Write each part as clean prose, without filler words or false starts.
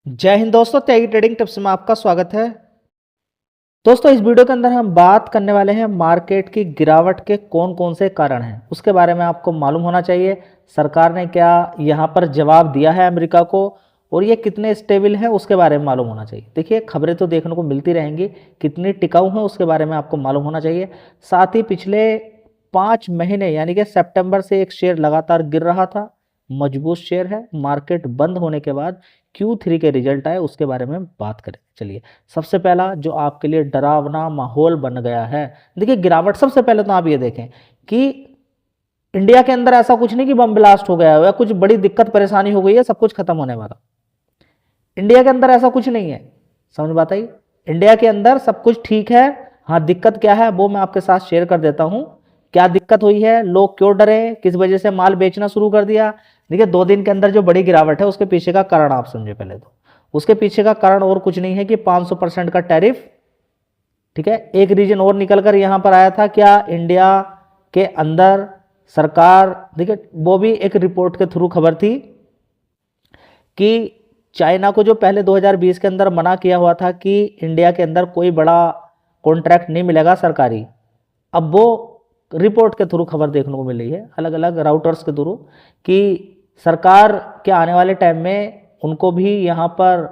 जय हिंद दोस्तों, त्यागी trading tips में आपका स्वागत है। दोस्तों, इस वीडियो के अंदर हम बात करने वाले हैं मार्केट की गिरावट के कौन कौन से कारण हैं, उसके बारे में आपको मालूम होना चाहिए। सरकार ने क्या यहाँ पर जवाब दिया है अमेरिका को, और ये कितने स्टेबल है उसके बारे में मालूम होना चाहिए। देखिए, खबरें तो देखने को मिलती रहेंगी, कितनी टिकाऊ हैं उसके बारे में आपको मालूम होना चाहिए। साथ ही पिछले 5 महीने यानी कि सितंबर से एक शेयर लगातार गिर रहा था, मजबूत शेयर है। मार्केट बंद होने के बाद Q3 के रिजल्ट आए, उसके बारे में बात करें। चलिए, सबसे पहला जो आपके लिए डरावना माहौल बन गया है, देखिए गिरावट। सबसे पहले तो आप ये देखें कि इंडिया के अंदर ऐसा कुछ नहीं कि बम ब्लास्ट हो गया है या कुछ बड़ी दिक्कत परेशानी हो गई है, सब कुछ खत्म होने वाला। इंडिया के अंदर ऐसा कुछ नहीं है, समझ बात आई। इंडिया के अंदर सब कुछ ठीक है। हाँ, दिक्कत क्या है वो मैं आपके साथ शेयर कर देता हूँ। क्या दिक्कत हुई है, लोग क्यों डरे, किस वजह से माल बेचना शुरू कर दिया। देखिए, 2 दिन के अंदर जो बड़ी गिरावट है उसके पीछे का कारण आप समझे। पहले तो उसके पीछे का कारण और कुछ नहीं है कि 500% का टैरिफ। ठीक है, एक रीजन और निकल कर यहां पर आया था। क्या इंडिया के अंदर सरकार, देखिए वो भी एक रिपोर्ट के थ्रू खबर थी कि चाइना को जो पहले 2020 के अंदर मना किया हुआ था कि इंडिया के अंदर कोई बड़ा कॉन्ट्रैक्ट नहीं मिलेगा सरकारी, अब वो रिपोर्ट के थ्रू खबर देखने को मिल रही है, अलग अलग राउटर्स के थ्रू, कि सरकार के आने वाले टाइम में उनको भी यहाँ पर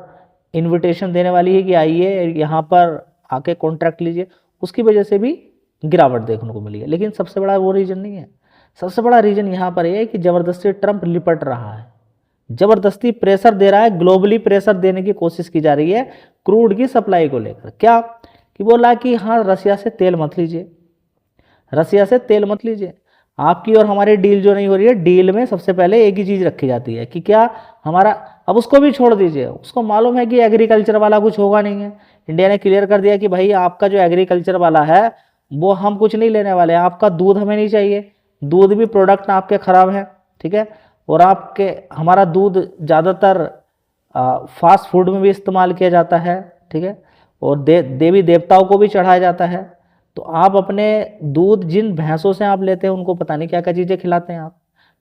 इनविटेशन देने वाली है कि आइए यहाँ पर आके कॉन्ट्रैक्ट लीजिए। उसकी वजह से भी गिरावट देखने को मिली है। लेकिन सबसे बड़ा वो रीजन नहीं है। सबसे बड़ा रीजन यहाँ पर ये है कि ज़बरदस्ती ट्रंप लिपट रहा है, ज़बरदस्ती प्रेशर दे रहा है, ग्लोबली प्रेशर देने की कोशिश की जा रही है क्रूड की सप्लाई को लेकर। क्या कि बोला कि हाँ, रसिया से तेल मत लीजिए, रसिया से तेल मत लीजिए। आपकी और हमारी डील जो नहीं हो रही है, डील में सबसे पहले एक ही चीज़ रखी जाती है कि क्या हमारा, अब उसको भी छोड़ दीजिए, उसको मालूम है कि एग्रीकल्चर वाला कुछ होगा नहीं है। इंडिया ने क्लियर कर दिया कि भाई आपका जो एग्रीकल्चर वाला है वो हम कुछ नहीं लेने वाले हैं, आपका दूध हमें नहीं चाहिए, दूध भी प्रोडक्ट आपके ख़राब है। ठीक है, और आपके हमारा दूध ज़्यादातर फास्ट फूड में भी इस्तेमाल किया जाता है। ठीक है, और देवी देवताओं को भी चढ़ाया जाता है। तो आप अपने दूध जिन भैंसों से आप लेते हैं उनको पता नहीं क्या क्या चीज़ें खिलाते हैं आप।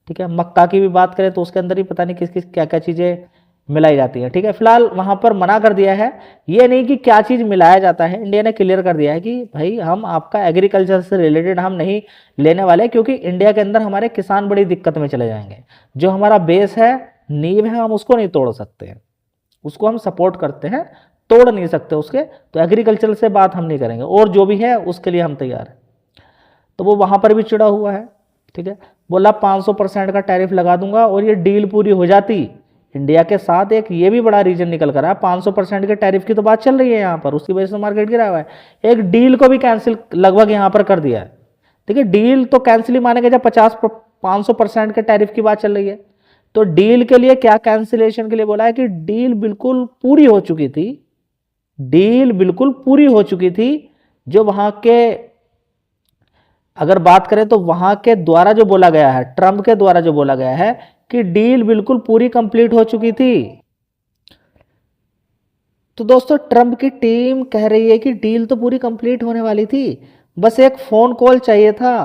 ठीक है, मक्का की भी बात करें तो उसके अंदर ही पता नहीं किस किस क्या क्या चीज़ें मिलाई जाती है। ठीक है, फिलहाल वहाँ पर मना कर दिया है। ये नहीं कि क्या चीज़ मिलाया जाता है, इंडिया ने क्लियर कर दिया है कि भाई हम आपका एग्रीकल्चर से रिलेटेड हम नहीं लेने वाले, क्योंकि इंडिया के अंदर हमारे किसान बड़ी दिक्कत में चले जाएंगे। जो हमारा बेस है, नींव है, हम उसको नहीं तोड़ सकते हैं, उसको हम सपोर्ट करते हैं, तोड़ नहीं सकते उसके। तो एग्रीकल्चर से बात हम नहीं करेंगे, और जो भी है उसके लिए हम तैयार हैं। तो वो वहाँ पर भी चिड़ा हुआ है। ठीक है, बोला 500% का टैरिफ लगा दूंगा, और ये डील पूरी हो जाती इंडिया के साथ। एक ये भी बड़ा रीजन निकल कर आया, 500% के टैरिफ की तो बात चल रही है यहाँ पर, उसकी वजह से मार्केट गिरा हुआ है। एक डील को भी कैंसिल लगभग यहाँ पर कर दिया है। ठीक है, डील तो कैंसिल ही मानेगा जब 500% के टैरिफ की बात चल रही है। तो डील के लिए क्या, कैंसिलेशन के लिए बोला है कि डील बिल्कुल पूरी हो चुकी थी, डील बिल्कुल पूरी हो चुकी थी। जो वहां के, अगर बात करें तो वहां के द्वारा जो बोला गया है, ट्रंप के द्वारा जो बोला गया है कि डील बिल्कुल पूरी कंप्लीट हो चुकी थी। तो दोस्तों, ट्रंप की टीम कह रही है कि डील तो पूरी कंप्लीट होने वाली थी, बस एक फोन कॉल चाहिए था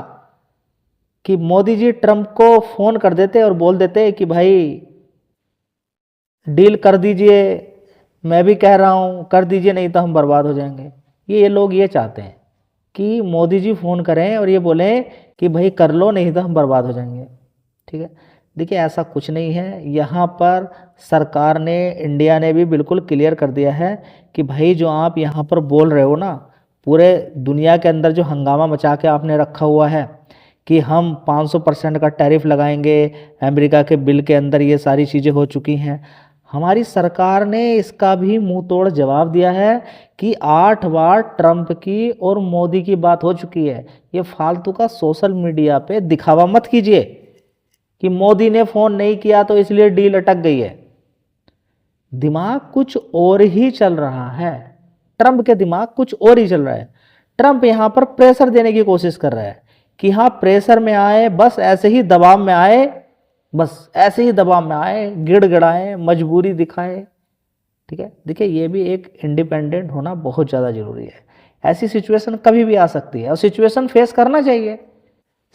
कि मोदी जी ट्रंप को फोन कर देते और बोल देते कि भाई डील कर दीजिए, मैं भी कह रहा हूँ कर दीजिए, नहीं तो हम बर्बाद हो जाएंगे। ये लोग ये चाहते हैं कि मोदी जी फ़ोन करें और ये बोलें कि भाई कर लो, नहीं तो हम बर्बाद हो जाएंगे। ठीक है, देखिए ऐसा कुछ नहीं है। यहाँ पर सरकार ने, इंडिया ने भी बिल्कुल क्लियर कर दिया है कि भाई जो आप यहाँ पर बोल रहे हो ना, पूरे दुनिया के अंदर जो हंगामा मचा के आपने रखा हुआ है कि हम 500% का टैरिफ लगाएंगे, अमेरिका के बिल के अंदर ये सारी चीज़ें हो चुकी हैं। हमारी सरकार ने इसका भी मुंह तोड़ जवाब दिया है कि 8 बार ट्रंप की और मोदी की बात हो चुकी है। ये फालतू का सोशल मीडिया पे दिखावा मत कीजिए कि मोदी ने फ़ोन नहीं किया तो इसलिए डील अटक गई है। दिमाग कुछ और ही चल रहा है, ट्रंप के दिमाग कुछ और ही चल रहा है। ट्रंप यहाँ पर प्रेशर देने की कोशिश कर रहा है कि हाँ, प्रेशर में आए, बस ऐसे ही दबाव में आए, बस ऐसे ही दबाव में आए, गिड़गिड़ाएं, मजबूरी दिखाएं। ठीक है, देखिए ये भी एक इंडिपेंडेंट होना बहुत ज़्यादा ज़रूरी है। ऐसी सिचुएशन कभी भी आ सकती है और सिचुएशन फेस करना चाहिए।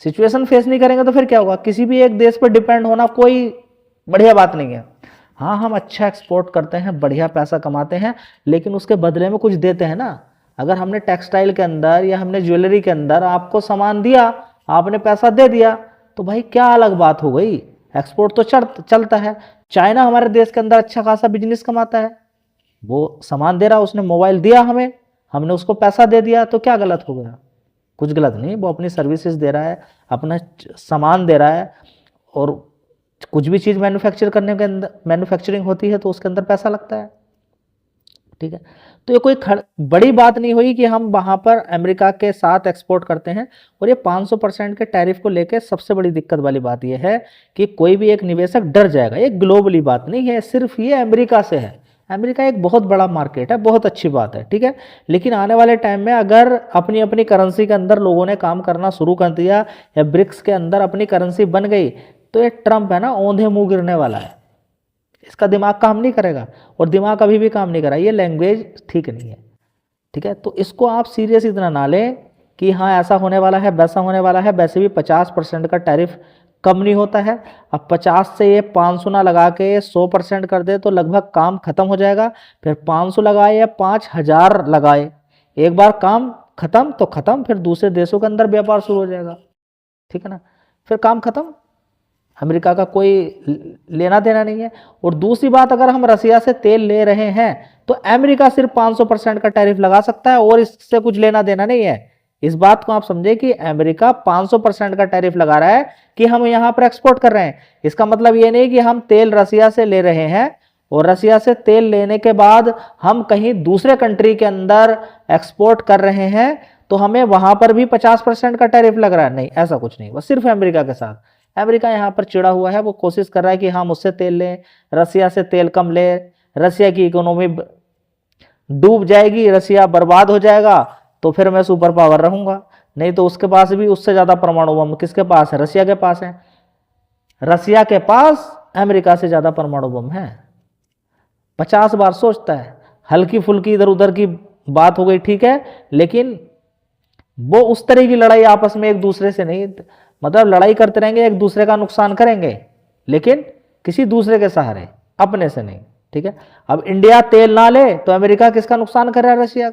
सिचुएशन फेस नहीं करेंगे तो फिर क्या होगा, किसी भी एक देश पर डिपेंड होना कोई बढ़िया बात नहीं है। हाँ हम अच्छा एक्सपोर्ट करते हैं, बढ़िया पैसा कमाते हैं, लेकिन उसके बदले में कुछ देते हैं ना। अगर हमने टेक्सटाइल के अंदर या हमने ज्वेलरी के अंदर आपको सामान दिया, आपने पैसा दे दिया, तो भाई क्या अलग बात हो गई, एक्सपोर्ट तो चलता है। चाइना हमारे देश के अंदर अच्छा खासा बिजनेस कमाता है, वो सामान दे रहा, उसने मोबाइल दिया हमें, हमने उसको पैसा दे दिया, तो क्या गलत हो गया? कुछ गलत नहीं, वो अपनी सर्विसेज दे रहा है, अपना सामान दे रहा है, और कुछ भी चीज़ मैन्युफैक्चर करने के अंदर, मैन्युफैक्चरिंग होती है तो उसके अंदर पैसा लगता है, ठीक है। तो ये कोई बड़ी बात नहीं हुई कि हम वहाँ पर अमेरिका के साथ एक्सपोर्ट करते हैं। और ये 500% के टैरिफ को लेकर सबसे बड़ी दिक्कत वाली बात ये है कि कोई भी एक निवेशक डर जाएगा। ये ग्लोबली बात नहीं है, सिर्फ ये अमेरिका से है। अमेरिका एक बहुत बड़ा मार्केट है, बहुत अच्छी बात है, ठीक है। लेकिन आने वाले टाइम में अगर अपनी अपनी करेंसी के अंदर लोगों ने काम करना शुरू कर दिया, या ब्रिक्स के अंदर अपनी करेंसी बन गई, तो ये ट्रंप है ना, औंधे मुंह गिरने वाला है। इसका दिमाग काम नहीं करेगा, और दिमाग अभी भी काम नहीं करा, ये लैंग्वेज ठीक नहीं है, ठीक है। तो इसको आप सीरियस इतना ना लें कि हाँ ऐसा होने वाला है, वैसा होने वाला है। वैसे भी 50% का टैरिफ कम नहीं होता है। अब 50 से ये 500 ना लगा के 100% कर दे तो लगभग काम खत्म हो जाएगा। फिर 500 लगाए या 5000 लगाए, एक बार काम खत्म तो खत्म, फिर दूसरे देशों के अंदर व्यापार शुरू हो जाएगा, ठीक है ना। फिर काम खत्म, अमेरिका का कोई लेना देना नहीं है। और दूसरी बात, अगर हम रसिया से तेल ले रहे हैं तो अमेरिका सिर्फ 500% का टैरिफ लगा सकता है, और इससे कुछ लेना देना नहीं है। इस बात को आप समझे कि अमेरिका 500% का टैरिफ लगा रहा है कि हम यहां पर एक्सपोर्ट कर रहे हैं। इसका मतलब ये नहीं कि हम तेल रसिया से ले रहे हैं और रसिया से तेल लेने के बाद हम कहीं दूसरे कंट्री के अंदर एक्सपोर्ट कर रहे हैं तो हमें वहां पर भी 50% का टैरिफ लग रहा है। नहीं, ऐसा कुछ नहीं, बस सिर्फ अमेरिका के साथ। अमेरिका यहाँ पर चिड़ा हुआ है, वो कोशिश कर रहा है कि हम उससे तेल लें, रसिया से तेल कम ले, रसिया की इकोनॉमी डूब जाएगी, रसिया बर्बाद हो जाएगा, तो फिर मैं सुपर पावर रहूंगा। नहीं तो उसके पास भी उससे ज्यादा परमाणु बम किसके पास है? रसिया के पास है। रसिया के पास अमेरिका से ज्यादा परमाणु बम है। 50 बार सोचता है। हल्की फुल्की इधर उधर की बात हो गई, ठीक है, लेकिन वो उस तरह की लड़ाई आपस में एक दूसरे से नहीं, मतलब लड़ाई करते रहेंगे, एक दूसरे का नुकसान करेंगे, लेकिन किसी दूसरे के सहारे, अपने से नहीं, ठीक है। अब इंडिया तेल ना ले तो अमेरिका किसका नुकसान कर रहा है? रशिया।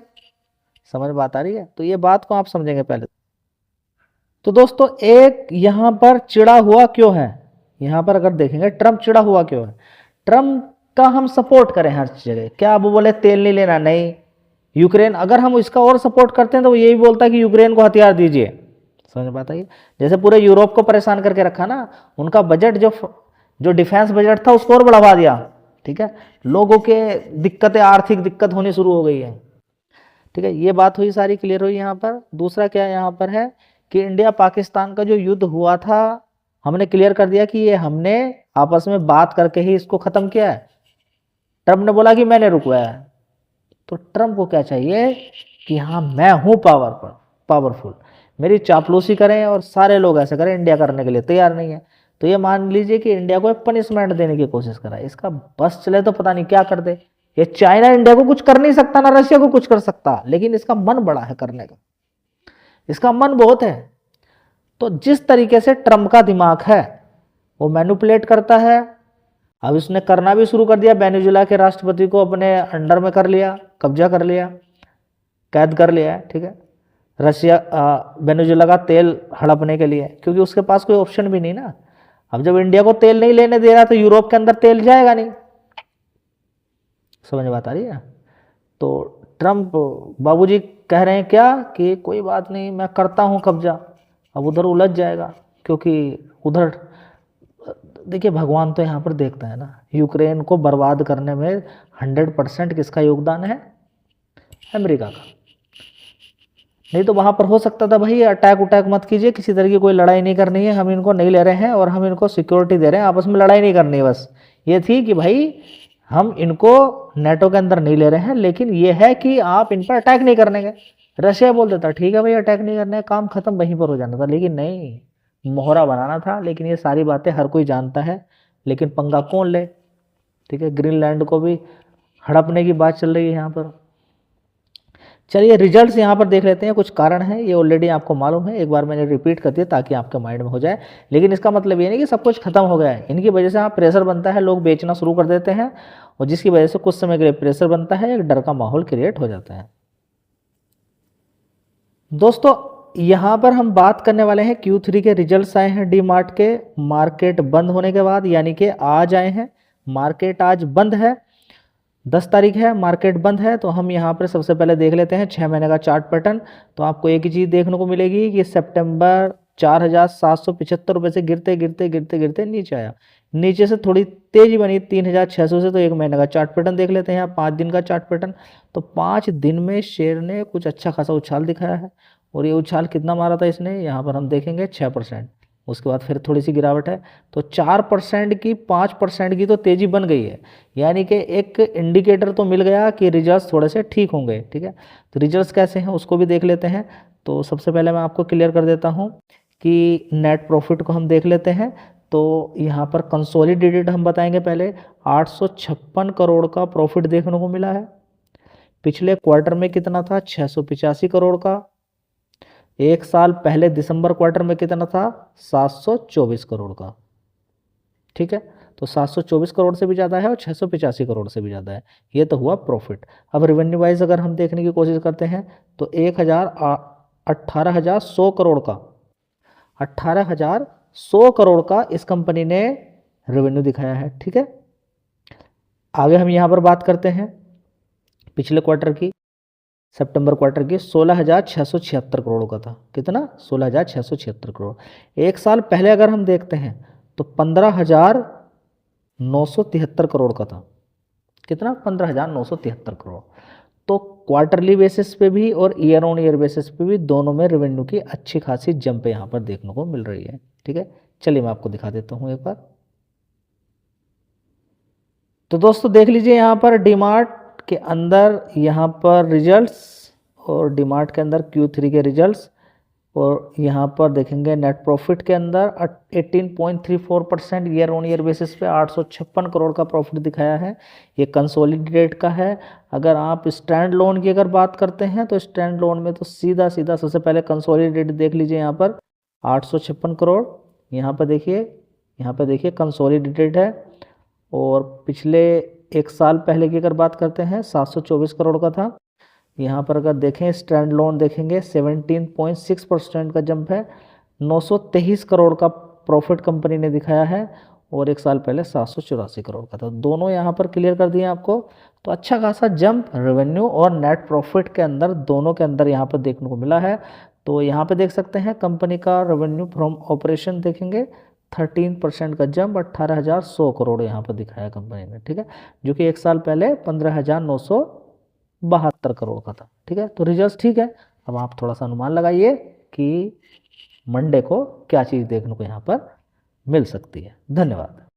समझ बात आ रही है? तो ये बात को आप समझेंगे पहले। तो दोस्तों, एक यहां पर चिड़ा हुआ क्यों है, यहां पर अगर देखेंगे ट्रंप चिड़ा हुआ क्यों है। ट्रंप का हम सपोर्ट करें हर जगह, क्या वो बोले तेल नहीं लेना? नहीं। यूक्रेन, अगर हम इसका और सपोर्ट करते हैं तो वो यही बोलता है कि यूक्रेन को हथियार दीजिए। समझ बात आई? जैसे पूरे यूरोप को परेशान करके रखा ना, उनका बजट जो डिफेंस बजट था उसको और बढ़ा दिया, ठीक है। लोगों के दिक्कतें, आर्थिक दिक्कत होनी शुरू हो गई है, ठीक है। ये बात हुई, सारी क्लियर हुई। यहाँ पर दूसरा क्या यहाँ पर है कि इंडिया पाकिस्तान का जो युद्ध हुआ था, हमने क्लियर कर दिया कि ये हमने आपस में बात करके ही इसको खत्म किया है। ट्रंप ने बोला कि मैंने रुकवाया, तो ट्रंप को क्या चाहिए कि हाँ मैं हूं पावरफुल, मेरी चापलूसी करें और सारे लोग ऐसे करें। इंडिया करने के लिए तैयार नहीं है, तो ये मान लीजिए कि इंडिया को पनिशमेंट देने की कोशिश करा। इसका बस चले तो पता नहीं क्या कर दे। ये चाइना इंडिया को कुछ कर नहीं सकता, ना रशिया को कुछ कर सकता, लेकिन इसका मन बड़ा है करने का, इसका मन बहुत है। तो जिस तरीके से ट्रंप का दिमाग है, वो मैनिपुलेट करता है। अब इसने करना भी शुरू कर दिया, वेनेजुएला के राष्ट्रपति को अपने अंडर में कर लिया, कब्जा कर लिया, कैद कर लिया है, ठीक है। रशिया वेनेजुएला का तेल हड़पने के लिए, क्योंकि उसके पास कोई ऑप्शन भी नहीं ना। अब जब इंडिया को तेल नहीं लेने दे रहा तो यूरोप के अंदर तेल जाएगा नहीं। समझ बात आ रही है? तो ट्रंप बाबूजी कह रहे हैं क्या कि कोई बात नहीं, मैं करता हूं कब्जा। अब उधर उलझ जाएगा, क्योंकि उधर देखिए भगवान तो यहाँ पर देखता है ना। यूक्रेन को बर्बाद करने में 100% किसका योगदान है? अमेरिका का। नहीं तो वहां पर हो सकता था भाई अटैक उटैक मत कीजिए, किसी तरह की कोई लड़ाई नहीं करनी है, हम इनको नहीं ले रहे हैं और हम इनको सिक्योरिटी दे रहे हैं, आपस में लड़ाई नहीं करनी है। बस ये थी कि भाई हम इनको नेटो के अंदर नहीं ले रहे हैं, लेकिन ये है कि आप इन पर अटैक नहीं करने के। रशिया बोल देता ठीक है भाई अटैक नहीं करने, काम खत्म वहीं पर हो जाना था, लेकिन नहीं, मोहरा बनाना था। लेकिन ये सारी बातें हर कोई जानता है, लेकिन पंगा कौन ले, ठीक है। ग्रीनलैंड को भी हड़पने की बात चल रही है यहाँ पर। चलिए रिजल्ट्स यहाँ पर देख लेते हैं। कुछ कारण है, ये ऑलरेडी आपको मालूम है, एक बार मैंने रिपीट कर दिया ताकि आपके माइंड में हो जाए। लेकिन इसका मतलब ये नहीं कि सब कुछ खत्म हो गया है। इनकी वजह से यहाँ प्रेशर बनता है, लोग बेचना शुरू कर देते हैं और जिसकी वजह से कुछ समय के लिए प्रेशर बनता है, एक डर का माहौल क्रिएट हो जाता है। दोस्तों यहाँ पर हम बात करने वाले हैं Q3 के रिजल्ट्स आए हैं डी मार्ट के मार्केट बंद होने के बाद, यानी कि आज आए हैं। मार्केट आज बंद है, 10 तारीख है, मार्केट बंद है। तो हम यहाँ पर सबसे पहले देख लेते हैं 6 महीने का चार्ट पैटर्न। तो आपको एक ही चीज़ देखने को मिलेगी कि सितंबर 4,775 रुपये से गिरते गिरते गिरते गिरते नीचे आया, नीचे से थोड़ी तेजी बनी 3,600 से। तो एक महीने का चार्ट पैटर्न देख लेते हैं, यहाँ 5 दिन का चार्ट पैटर्न। तो 5 दिन में शेयर ने कुछ अच्छा खासा उछाल दिखाया है और ये उछाल कितना मारा था इसने, यहाँ पर हम देखेंगे 6%। उसके बाद फिर थोड़ी सी गिरावट है, तो 4% की 5% की तो तेज़ी बन गई है, यानी कि एक इंडिकेटर तो मिल गया कि रिजल्ट्स थोड़े से ठीक होंगे। ठीक है, तो रिजल्ट्स कैसे हैं उसको भी देख लेते हैं। तो सबसे पहले मैं आपको क्लियर कर देता हूं कि नेट प्रॉफिट को हम देख लेते हैं। तो यहाँ पर कंसोलिडेटेड हम बताएंगे पहले, 856 करोड़ का प्रॉफिट देखने को मिला है। पिछले क्वार्टर में कितना था, 685 करोड़ का। एक साल पहले दिसंबर क्वार्टर में कितना था, 724 करोड़ का। ठीक है, तो 724 करोड़ से भी ज़्यादा है और 685 करोड़ से भी ज़्यादा है। ये तो हुआ प्रॉफिट। अब रेवेन्यू वाइज अगर हम देखने की कोशिश करते हैं तो 18,100 करोड़ का, 18,100 करोड़ का इस कंपनी ने रेवेन्यू दिखाया है। ठीक है, आगे हम यहाँ पर बात करते हैं पिछले क्वार्टर की, सितंबर क्वार्टर की 16,676 करोड़ का था। कितना, 16,676 करोड़। एक साल पहले अगर हम देखते हैं तो 15,973 करोड़ का था। कितना, 15,973 करोड़। तो क्वार्टरली बेसिस पे भी और ईयर ऑन ईयर बेसिस पे भी दोनों में रेवेन्यू की अच्छी खासी जंप यहाँ पर देखने को मिल रही है। ठीक है, चलिए मैं आपको दिखा देता हूँ एक बार। तो दोस्तों देख लीजिए यहाँ पर डीमार्ट के अंदर यहाँ पर रिजल्ट्स और डीमार्ट के अंदर Q3 के रिजल्ट्स, और यहाँ पर देखेंगे नेट प्रॉफिट के अंदर 18.34% ईयर ऑन ईयर बेसिस पे 856 करोड़ का प्रॉफिट दिखाया है। ये कंसोलिडेटेड का है। अगर आप स्टैंड लोन की अगर बात करते हैं तो स्टैंड लोन में तो सीधा सीधा सबसे पहले कंसोलिडेटेड देख लीजिए, यहाँ पर 856 करोड़। यहाँ पर देखिए, यहाँ पर देखिए कंसोलिडेटेड है। और पिछले एक साल पहले की अगर बात करते हैं 724 करोड़ का था। यहाँ पर अगर देखें स्टैंड लोन देखेंगे 17.6% का जंप है, 923 करोड़ का प्रॉफिट कंपनी ने दिखाया है और एक साल पहले 784 करोड़ का था। दोनों यहाँ पर क्लियर कर दिए आपको। तो अच्छा खासा जंप रेवेन्यू और नेट प्रॉफिट के अंदर, दोनों के अंदर यहाँ पर देखने को मिला है। तो यहाँ पर देख सकते हैं कंपनी का रेवेन्यू फ्रॉम ऑपरेशन देखेंगे 13% का जंप, 18,100 करोड़ यहाँ पर दिखाया कंपनी ने। ठीक है, जो कि एक साल पहले 15,972 करोड़ का था। ठीक है, तो रिजल्ट ठीक है। अब आप थोड़ा सा अनुमान लगाइए कि मंडे को क्या चीज़ देखने को यहाँ पर मिल सकती है। धन्यवाद।